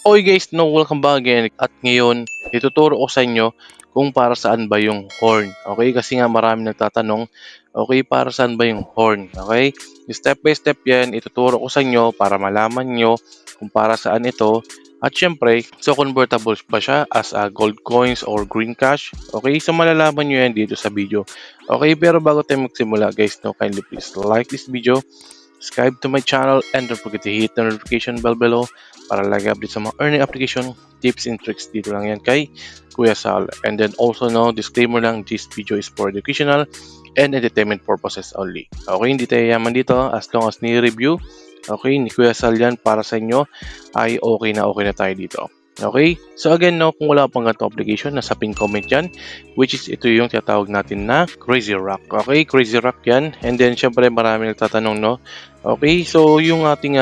Okay guys, no, welcome back again. At ngayon, ituturo ko sa inyo kung para saan ba yung horn. Okay, kasi nga marami nagtatanong, okay, para saan ba yung horn? Okay, step by step yan, ituturo ko sa inyo para malaman nyo kung para saan ito. At syempre, so convertible ba siya as a gold coins or green cash? Okay, so malalaman nyo yan dito sa video. Okay, pero bago tayo magsimula guys, no, kindly please like this video, subscribe to my channel, and don't forget to hit the notification bell below para lagi update sa mga earning application, tips and tricks dito lang yan kay Kuya Sal. And then also no, disclaimer lang, this video is for educational and entertainment purposes only. Okay, hindi tayo yaman dito as long as ni-review, okay, ni Kuya Sal yan para sa inyo ay okay na tayo dito. Okay, so again no, kung wala pang ganito application, nasa pin comment yan, which is ito yung tinatawag natin na Crazy Rock. Okay, Crazy Rock yan. And then syempre marami nagtatanong no. Okay, so yung ating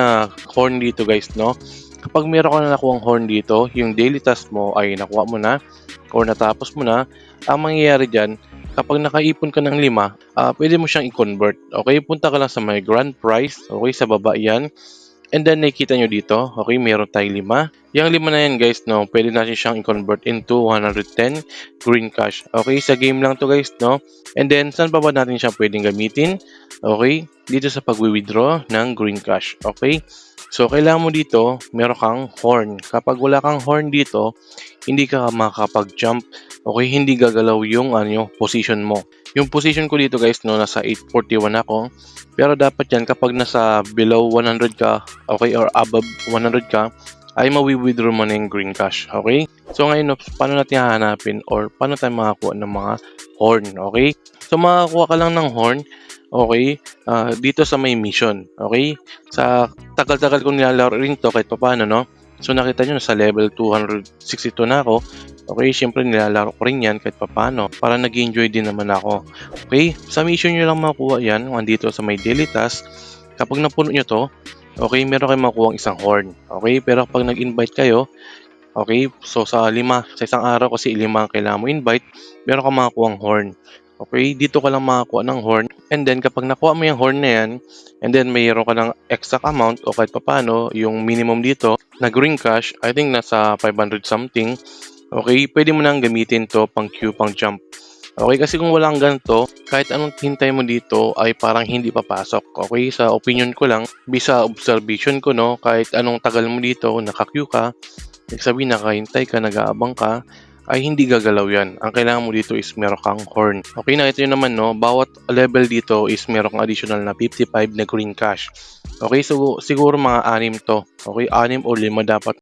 horn dito guys no, kapag meron ka na nakuha horn dito, yung daily task mo ay nakuha mo na or natapos mo na, ang mangyayari dyan, kapag nakaipon ka ng 5, pwede mo siyang i-convert. Okay, punta ka lang sa may grand prize, okay, sa baba yan. And then nakikita nyo dito, okay, meron tayong 5. Yung 5 na yan guys, no, pwede natin siyang i-convert into 110 green cash. Okay, sa game lang to guys, no. And then, saan pa ba natin siya pwedeng gamitin? Okay, dito sa pag-withdraw ng green cash. Okay, so kailangan mo dito, meron kang horn. Kapag wala kang horn dito, hindi ka makakapag-jump. Okay, hindi gagalaw yung position mo. Yung position ko dito guys, no, nasa 841 ako. Pero dapat yan kapag nasa below 100 ka, okay, or above 100 ka, ay mawi-withdraw mo na yung green cash, okay? So ngayon, no, paano natin hahanapin or paano tayo makakuha ng mga horn, okay? So makakuha ka lang ng horn, okay, dito sa may mission, okay? Sa tagal-tagal kong nilalaro rin to kahit paano, no? So nakita nyo, sa level 262 na ako. Okay, syempre nilalaro ko rin yan kahit paano para nag-enjoy din naman ako. Okay, sa mission nyo lang makuha yan, andito sa may daily task. Kapag napuno nyo to, okay, meron kayong makuha isang horn. Okay, pero kapag nag-invite kayo, okay, so sa isang araw kasi 5 ang kailangan mo invite, meron kang makakuha horn. Okay, dito ka lang makakuha ng horn. And then kapag nakuha mo yung horn na yan, and then mayroon ka ng exact amount o kahit paano, yung minimum dito na green cash, I think nasa 500 something. Okay, pwede mo nang gamitin to pang queue, pang jump. Okay, kasi kung walang ganito, kahit anong hintay mo dito ay parang hindi papasok. Okay, sa opinion ko lang, bisa observation ko no, kahit anong tagal mo dito, naka-queue ka, sabihin nakahintay ka, nag-aabang ka, ay hindi gagalaw yan. Ang kailangan mo dito is meron kang horn. Okay, nakita nyo naman no, bawat level dito is meron kang additional na 55 na green cash. Okay, so siguro mga 6 to. Okay, 6 o 5 dapat